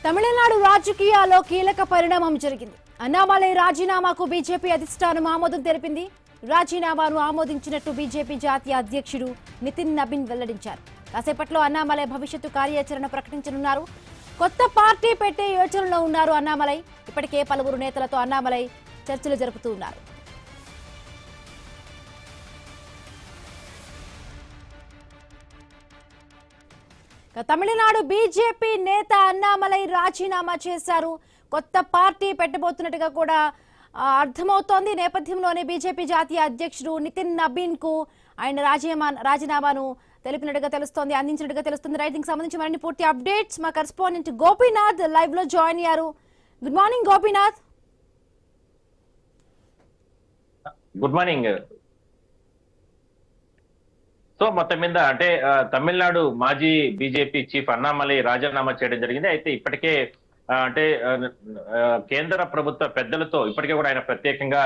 తమిళనాడు రాజకీయాల్లో కీలక పరిణామం జరిగింది. అన్నామలై రాజీనామాకు బీజేపీ అధిష్టానం ఆమోదం తెలిపింది. రాజీనామాను ఆమోదించినట్టు బీజేపీ జాతీయ అధ్యక్షుడు నితిన్ నబీన్ వెల్లడించారు. కాసేపట్లో అన్నామలై భవిష్యత్తు కార్యాచరణ ప్రకటించనున్నారు. కొత్త పార్టీ పెట్టే యోచనలో ఉన్నారు అన్నామలై. ఇప్పటికే పలువురు నేతలతో అన్నామలై చర్చలు జరుపుతూ ఉన్నారు. తమిళనాడు బీజేపీ నేత అన్నామలై రాజీనామా చేశారు. కొత్త పార్టీ పెట్టబోతున్నట్టుగా కూడా అర్థమవుతోంది. నేపథ్యంలోనే బీజేపీ జాతీయ అధ్యక్షుడు నితిన్ నబీన్ కు ఆయన రాజీనామాను తెలిపినట్టుగా తెలుస్తోంది, అందించినట్టుగా తెలుస్తుంది. రైటింగ్ సంబంధించి మరిన్ని పూర్తి అప్డేట్స్ మా కరెస్పాండెంట్ గోపీనాథ్ లైవ్ లో జాయిన్ అయ్యారు. Good morning Gopinath. Good morning. So మొత్తం మీద అంటే తమిళనాడు మాజీ బీజేపీ చీఫ్ అన్నామలై రాజీనామా చేయడం జరిగింది. అయితే ఇప్పటికే అంటే కేంద్ర ప్రభుత్వ పెద్దలతో ఇప్పటికే కూడా ఆయన ప్రత్యేకంగా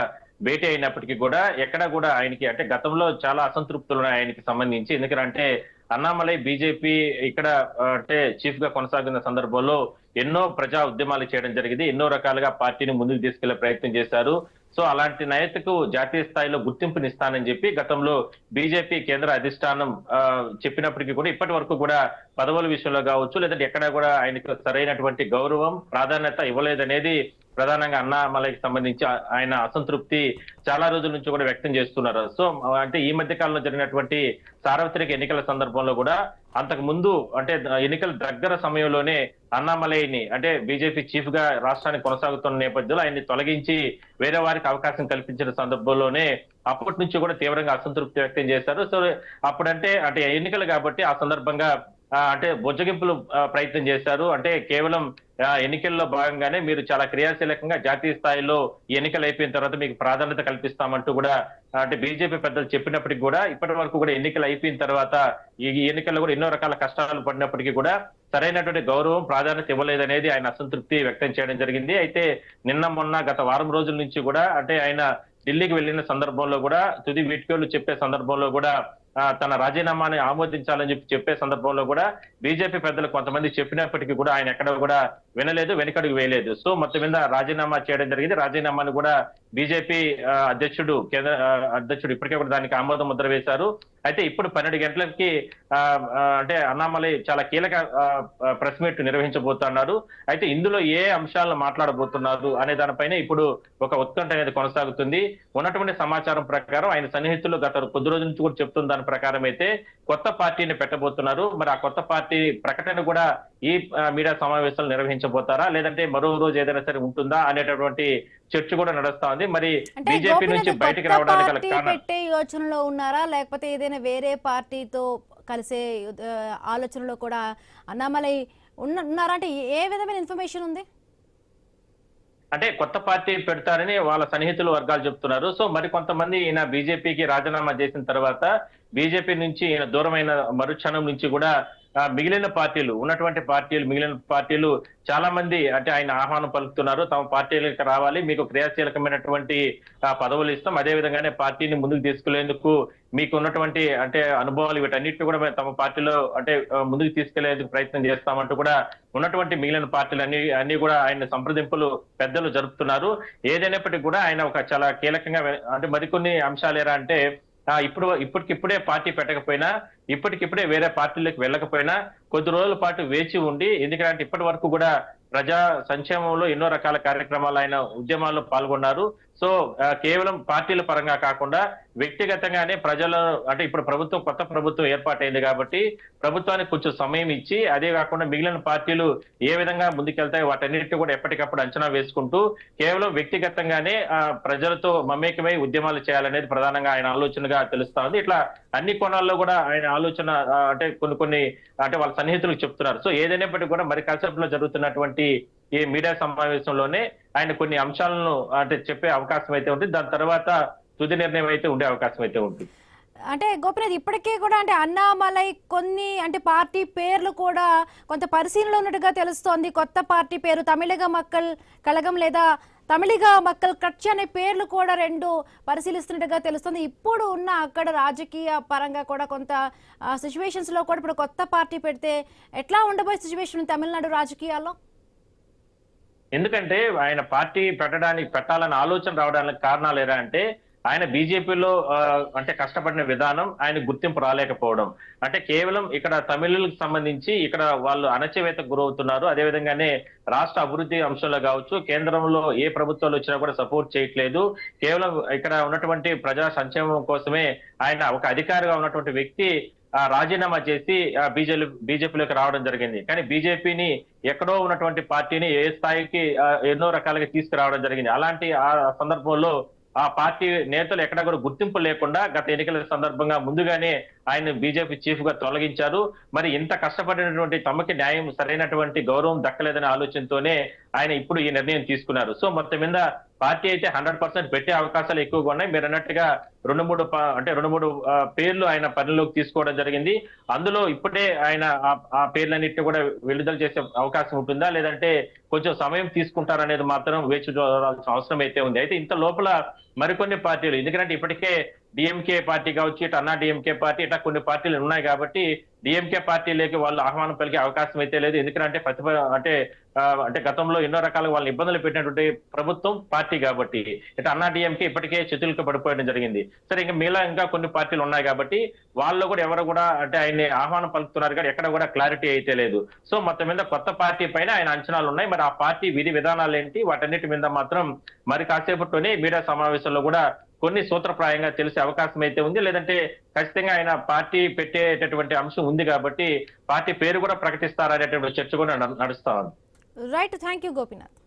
భేటీ అయినప్పటికీ కూడా ఎక్కడ కూడా ఆయనకి అంటే గతంలో చాలా అసంతృప్తులు ఉన్నాయి ఆయనకి సంబంధించి. ఎందుకంటే అన్నామలై బీజేపీ ఇక్కడ అంటే చీఫ్ గా కొనసాగుతున్న సందర్భంలో ఎన్నో ప్రజా ఉద్యమాలు చేయడం జరిగింది. ఎన్నో రకాలుగా పార్టీని ముందుకు తీసుకెళ్లే ప్రయత్నం చేశారు. సో అలాంటి నాయకులకు జాతీయ స్థాయిలో గుర్తింపునిస్తానని చెప్పి గతంలో బీజేపీ కేంద్ర అధిష్టానం చెప్పినప్పటికీ కూడా ఇప్పటి వరకు కూడా పదవుల విషయంలో కావచ్చు లేదంటే ఎక్కడా కూడా ఆయనకు సరైనటువంటి గౌరవం ప్రాధాన్యత ఇవ్వలేదనేది ప్రధానంగా అన్నామలైకి సంబంధించి ఆయన అసంతృప్తి చాలా రోజుల నుంచి కూడా వ్యక్తం చేస్తున్నారు. సో అంటే ఈ మధ్య కాలంలో జరిగినటువంటి సార్వత్రిక ఎన్నికల సందర్భంలో కూడా అంతకు ముందు అంటే ఎన్నికల దగ్గర సమయంలోనే అన్నామలైని అంటే బీజేపీ చీఫ్ గా రాష్ట్రానికి కొనసాగుతున్న నేపథ్యంలో ఆయన్ని తొలగించి వేరే వారికి అవకాశం కల్పించిన సందర్భంలోనే అప్పటి నుంచి కూడా తీవ్రంగా అసంతృప్తి వ్యక్తం చేశారు. సో అప్పుడంటే అంటే ఎన్నికలు కాబట్టి ఆ సందర్భంగా అంటే బొజ్జగింపులు ప్రయత్నం చేశారు. అంటే కేవలం ఎన్నికల్లో భాగంగానే మీరు చాలా క్రియాశీలకంగా జాతీయ స్థాయిలో ఎన్నికలు అయిపోయిన తర్వాత మీకు ప్రాధాన్యత కల్పిస్తామంటూ కూడా అంటే బీజేపీ పెద్దలు చెప్పినప్పటికీ కూడా ఇప్పటి వరకు కూడా ఎన్నికలు అయిపోయిన తర్వాత ఈ ఎన్నికల్లో కూడా ఎన్నో రకాల కష్టాలు పడినప్పటికీ కూడా సరైనటువంటి గౌరవం ప్రాధాన్యత ఇవ్వలేదనేది ఆయన అసంతృప్తి వ్యక్తం చేయడం జరిగింది. అయితే నిన్న మొన్న గత వారం రోజుల నుంచి కూడా అంటే ఆయన ఢిల్లీకి వెళ్లిన సందర్భంలో కూడా తుది వీడ్కోలు చెప్పే సందర్భంలో కూడా తన రాజీనామాని ఆమోదించాలని చెప్పే సందర్భంలో కూడా బీజేపీ పెద్దలు కొంతమంది చెప్పినప్పటికీ కూడా ఆయన ఎక్కడ కూడా వినలేదు, వెనుకడుగు వేయలేదు. సో మొత్తం మీద రాజీనామా చేయడం జరిగింది. రాజీనామాను కూడా బీజేపీ అధ్యక్షుడు కేంద్ర అధ్యక్షుడు ఇప్పటికే కూడా దానికి ఆమోద ముద్ర వేశారు. అయితే ఇప్పుడు 12 గంటలకి అంటే అన్నామలై చాలా కీలక ప్రెస్ మీట్ నిర్వహించబోతున్నారు. అయితే ఇందులో ఏ అంశాలను మాట్లాడబోతున్నారు అనే దానిపైన ఇప్పుడు ఒక ఉత్కంఠ అనేది కొనసాగుతుంది. ఉన్నటువంటి సమాచారం ప్రకారం ఆయన సన్నిహితులు గత కొద్ది రోజుల నుంచి కూడా చెప్తున్న దాని ప్రకారం అయితే కొత్త పార్టీని పెట్టబోతున్నారు. మరి ఆ కొత్త పార్టీ ప్రకటన కూడా ఈ మీడియా సమావేశాలు నిర్వహించబోతారా లేదంటే మరో రోజు ఏదైనా సరే ఉంటుందా అనేటటువంటి చర్చ కూడా నడుస్తా ఉంది. మరి బీజేపీ నుంచి బయటికి రావడానికి పెట్టే యోచనలో ఉన్నారా లేకపోతే ఏదైనా వేరే పార్టీతో కలిసే ఆలోచనలో కూడా అన్నామలై ఉన్నారా? అంటే ఏ విధమైన ఇన్ఫర్మేషన్ ఉంది? అంటే కొత్త పార్టీ పెడతారని వాళ్ళ సన్నిహితులు వర్గాలు చెప్తున్నారు. సో మరి కొంతమంది ఈయన బీజేపీకి రాజీనామా చేసిన తర్వాత బీజేపీ నుంచి ఈయన దూరమైన మరుక్షణం నుంచి కూడా మిగిలిన పార్టీలు చాలా మంది అంటే ఆయన ఆహ్వానం పలుకుతున్నారు. తమ పార్టీలకు రావాలి, మీకు క్రియాశీలకమైనటువంటి పదవులు ఇస్తాం, అదే విధంగానే పార్టీని ముందుకు తీసుకెళ్లేందుకు మీకు ఉన్నటువంటి అంటే అనుభవాలు వీటన్నిటిని కూడా తమ పార్టీలో అంటే ముందుకు తీసుకెళ్లేందుకు ప్రయత్నం చేస్తామంటూ కూడా ఉన్నటువంటి మిగిలిన పార్టీలు అన్ని కూడా ఆయన సంప్రదింపులు పెద్దలు జరుపుతున్నారు. ఏదైనప్పటికీ కూడా ఆయన ఒక చాలా కీలకంగా అంటే మరికొన్ని అంశాలు ఎలా అంటే ఇప్పటికిప్పుడే పార్టీ పెట్టకపోయినా ఇప్పటికిప్పుడే వేరే పార్టీలకు వెళ్ళకపోయినా కొద్ది రోజుల పాటు వేచి ఉండి, ఎందుకంటే ఇప్పటి వరకు కూడా ప్రజా సంక్షేమంలో ఎన్నో రకాల కార్యక్రమాలు ఆయన ఉద్యమాల్లో పాల్గొన్నారు. సో కేవలం పార్టీల పరంగా కాకుండా వ్యక్తిగతంగానే ప్రజలు అంటే ఇప్పుడు కొత్త ప్రభుత్వం ఏర్పాటైంది కాబట్టి ప్రభుత్వానికి కొంచెం సమయం ఇచ్చి అదే కాకుండా మిగిలిన పార్టీలు ఏ విధంగా ముందుకెళ్తాయి వాటన్నిటిని కూడా ఎప్పటికప్పుడు అంచనా వేసుకుంటూ కేవలం వ్యక్తిగతంగానే ప్రజలతో మమేకమై ఉద్యమాలు చేయాలనేది ప్రధానంగా ఆయన ఆలోచనగా తెలుస్తా ఉంది. ఇట్లా అన్ని కోణాల్లో కూడా ఆయన ఆలోచన అంటే కొన్ని అంటే వాళ్ళ సన్నిహితులకు చెప్తున్నారు. సో ఏదైనప్పటికీ కూడా మరి కాసేపులో జరుగుతున్నటువంటి ఈ మీడియా సమావేశంలోనే ఆయన కొన్ని అంశాలను అంటే చెప్పే అవకాశం అయితే ఉంటుంది. దాని తర్వాత తుది నిర్ణయం అయితే ఉండే అవకాశం అయితే ఉంటుంది. అంటే గోపినాథ్ ఇప్పటికే కూడా అంటే అన్నామలై కొన్ని అంటే పార్టీ పేర్లు కూడా కొంత పరిశీలనలో ఉన్నట్టుగా తెలుస్తోంది. కొత్త పార్టీ పేరు తమిళగ మక్కల్ కళగం లేదా తమిళిగ మక్కల్ కట్చి అనే పేర్లు కూడా రెండు పరిశీలిస్తున్నట్టుగా తెలుస్తుంది. ఇప్పుడు ఉన్న అక్కడ రాజకీయ పరంగా కూడా కొంత సిచ్యువేషన్స్ లో కూడా ఇప్పుడు కొత్త పార్టీ పెడితే ఎట్లా ఉండబోయే సిచ్యువేషన్ తమిళనాడు రాజకీయాల్లో? ఎందుకంటే ఆయన పార్టీ పెట్టాలని ఆలోచన రావడానికి కారణాలు ఎలా అంటే ఆయన బీజేపీలో అంటే కష్టపడిన విధానం ఆయన గుర్తింపు రాలేకపోవడం. అంటే కేవలం ఇక్కడ తమిళులకు సంబంధించి ఇక్కడ వాళ్ళు అణచివేతకు గురవుతున్నారు. అదేవిధంగానే రాష్ట్ర అభివృద్ధి అంశంలో కావచ్చు, కేంద్రంలో ఏ ప్రభుత్వాలు వచ్చినా కూడా సపోర్ట్ చేయట్లేదు. కేవలం ఇక్కడ ఉన్నటువంటి ప్రజా సంక్షేమం కోసమే ఆయన ఒక అధికారిగా ఉన్నటువంటి వ్యక్తి రాజీనామా చేసి బీజేపీలోకి రావడం జరిగింది. కానీ బీజేపీని ఎక్కడో ఉన్నటువంటి పార్టీని ఏ స్థాయికి ఎన్నో రకాలుగా తీసుకురావడం జరిగింది. అలాంటి ఆ సందర్భంలో ఆ పార్టీ నేతలు ఎక్కడ కూడా గుర్తింపు లేకుండా గత ఎన్నికల సందర్భంగా ముందుగానే ఆయన బీజేపీ చీఫ్ గా తొలగించారు. మరి ఇంత కష్టపడినటువంటి తమకి న్యాయం సరైనటువంటి గౌరవం దక్కలేదనే ఆలోచనతోనే ఆయన ఇప్పుడు ఈ నిర్ణయం తీసుకున్నారు. సో మొత్తం మీద పార్టీ అయితే 100% పెట్టే అవకాశాలు ఎక్కువగా ఉన్నాయి. మీరు అన్నట్టుగా రెండు మూడు పేర్లు ఆయన పరిలోకి తీసుకోవడం జరిగింది. అందులో ఇప్పుడే ఆయన ఆ పేర్లన్నింటినీ కూడా విడుదల చేసే అవకాశం ఉంటుందా, లేదంటే కొంచెం సమయం తీసుకుంటారనేది మాత్రం వేచి చూడాల్సిన అవసరం అయితే ఉంది. అయితే ఇంత లోపల మరికొన్ని పార్టీలు, ఎందుకంటే ఇప్పటికే డిఎంకే పార్టీ కావచ్చు, ఇటు అన్నా డిఎంకే పార్టీ, ఇట్లా కొన్ని పార్టీలు ఉన్నాయి కాబట్టి డిఎంకే పార్టీలోకి వాళ్ళు ఆహ్వానం పలికే అవకాశం అయితే లేదు. ఎందుకంటే అంటే గతంలో ఎన్నో రకాలుగా వాళ్ళని ఇబ్బందులు పెట్టినటువంటి ప్రభుత్వం పార్టీ కాబట్టి ఇటు అన్నా డిఎంకే ఇప్పటికే చేతులకు పడిపోయడం జరిగింది. సరే, ఇంకా కొన్ని పార్టీలు ఉన్నాయి కాబట్టి వాళ్ళు కూడా ఎవరు కూడా అంటే ఆయన్ని ఆహ్వానం పలుకుతున్నారు కానీ ఎక్కడ కూడా క్లారిటీ అయితే లేదు. సో మొత్తం మీద కొత్త పార్టీ పైన ఆయన అంచనాలు ఉన్నాయి. మరి ఆ పార్టీ విధి విధానాలు ఏంటి, వాటన్నిటి మీద మాత్రం మరి కాసేపట్లోనే మీడియా సమావేశంలో కూడా కొన్ని సూత్రప్రాయంగా తెలిసే అవకాశం అయితే ఉంది. లేదంటే ఖచ్చితంగా ఆయన పార్టీ పెట్టేటటువంటి అంశం ఉంది కాబట్టి పార్టీ పేరు కూడా ప్రకటిస్తారనేటువంటి చర్చ కూడా నడుస్తా ఉంది. Right, thank you Gopinath.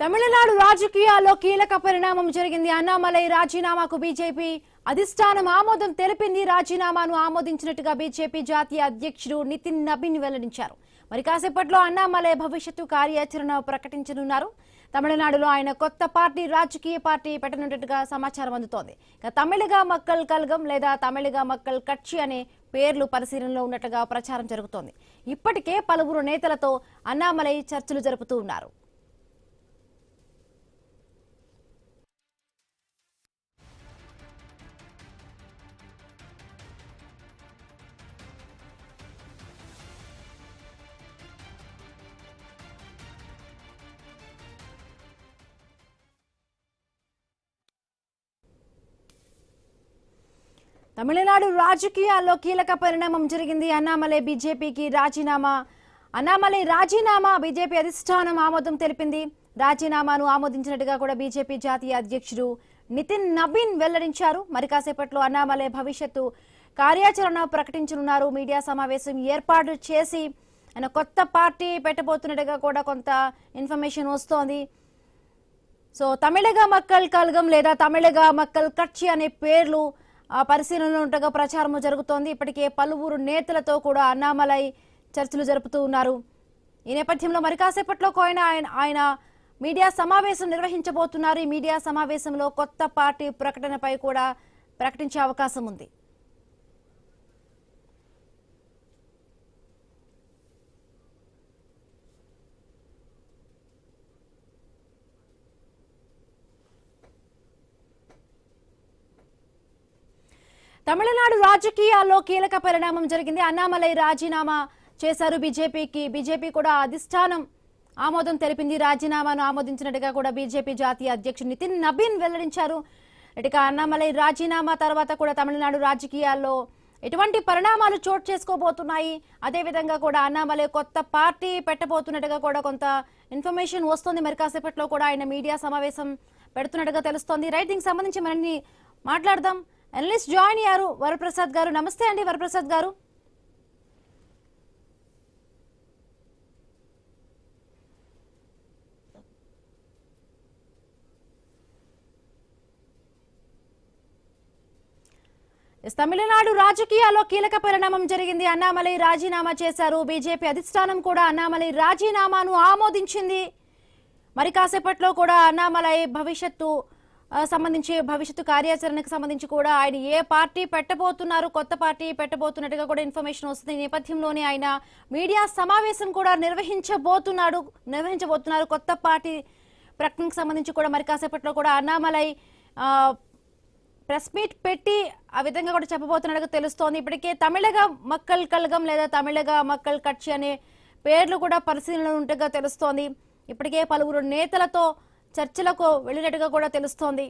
Tamil Nadu రాజకీయాల్లో కీలక పరిణామం జరిగింది. అన్నామలై రాజీనామాకు బీజేపీ అధిష్టానం ఆమోదం తెలిపింది. రాజీనామాను ఆమోదించినట్టుగా బీజేపీ జాతీయ అధ్యక్షుడు నితిన్ నబీన్ వెల్లడించారు. మరి కాసేపట్లో అన్నామలై భవిష్యత్తు కార్యాచరణ ప్రకటించనున్నారు. తమిళనాడులో ఆయన కొత్త రాజకీయ పార్టీ పెట్టనున్నట్టుగా సమాచారం అందుతోంది. తమిళగా మక్కల్ కల్గం లేదా తమిళగా మక్కల్ కట్చి అనే పేర్లు పరిశీలనలో ఉన్నట్టుగా ప్రచారం జరుగుతోంది. ఇప్పటికే పలువురు నేతలతో అన్నామలై చర్చలు జరుపుతూ ఉన్నారు. తమిళనాడు రాజకీయాల్లో కీలక పరిణామం జరిగింది. అన్నామలై రాజీనామా బీజేపీ అధిష్టానం ఆమోదం తెలిపింది. రాజీనామాను ఆమోదించినట్టుగా కూడా బీజేపీ జాతీయ అధ్యక్షుడు నితిన్ నబీన్ వెల్లడించారు. మరి కాసేపట్లో అన్నామలై భవిష్యత్తు కార్యాచరణ ప్రకటించనున్నారు. మీడియా సమావేశం ఏర్పాటు చేసి ఆయన కొత్త పార్టీ పెట్టబోతున్నట్టుగా కూడా కొంత ఇన్ఫర్మేషన్ వస్తోంది. సో తమిళగా మక్కల్ కల్గం లేదా తమిళగా మక్కల్ కట్చి అనే పేర్లు పరిశీలనలో ఉండగా ప్రచారం జరుగుతోంది. ఇప్పటికే పలువురు నేతలతో కూడా అన్నామలై చర్చలు జరుపుతూ ఉన్నారు. ఈ నేపథ్యంలో మరి కాసేపట్లో ఆయన మీడియా సమావేశం నిర్వహించబోతున్నారు. ఈ మీడియా సమావేశంలో కొత్త పార్టీ ప్రకటనపై కూడా ప్రకటించే అవకాశం ఉంది. తమిళనాడు రాజకీయాల్లో కీలక పరిణామం జరిగింది. అన్నామలై రాజీనామా చేశారు బీజేపీ కూడా అధిష్టానం ఆమోదం తెలిపింది. రాజీనామాను ఆమోదించినట్టుగా కూడా బీజేపీ జాతీయ అధ్యక్షుడు నితిన్ నబీన్ వెల్లడించారు. ఇక అన్నామలై రాజీనామా తర్వాత కూడా తమిళనాడు రాజకీయాల్లో ఎటువంటి పరిణామాలు చోటు చేసుకోబోతున్నాయి, అదేవిధంగా కూడా అన్నామలై కొత్త పార్టీ పెట్టబోతున్నట్టుగా కూడా కొంత ఇన్ఫర్మేషన్ వస్తుంది. మరి కాసేపట్లో కూడా ఆయన మీడియా సమావేశం పెడుతున్నట్టుగా తెలుస్తోంది. రైట్, దీనికి సంబంధించి మనల్ని మాట్లాడదాం. అనలిస్ట్ జాయిన్ అయ్యారు వరప్రసాద్ గారు. నమస్తే అండి వరప్రసాద్ గారు. తమిళనాడు రాజకీయాల్లో కీలక పరిణామం జరిగింది. అన్నామలై రాజీనామా చేశారు. బీజేపీ అధిష్టానం కూడా అన్నామలై రాజీనామాను ఆమోదించింది. మరి కాసేపట్లో కూడా అన్నామలై భవిష్యత్తు కార్యాచరణకు సంబంధించి కూడా ఆయన ఏ పార్టీ పెట్టబోతున్నారు, కొత్త పార్టీ పెట్టబోతున్నట్టుగా కూడా ఇన్ఫర్మేషన్ వస్తుంది. ఈ నేపథ్యంలోనే ఆయన మీడియా సమావేశం కూడా నిర్వహించబోతున్నారు. కొత్త పార్టీ ప్రకటనకు సంబంధించి కూడా మరి కాసేపట్లో కూడా అన్నామలై ప్రెస్ మీట్ పెట్టి ఆ విధంగా కూడా చెప్పబోతున్నట్టుగా తెలుస్తోంది. ఇప్పటికే తమిళగ మక్కల్ కళగం లేదా తమిళగ మక్కల్ కక్షి అనే పేర్లు కూడా పరిశీలనలో ఉంటగా తెలుస్తోంది. ఇప్పటికే పలువురు నేతలతో చర్చలకు వెళ్ళినట్టుగా కూడా తెలుస్తోంది.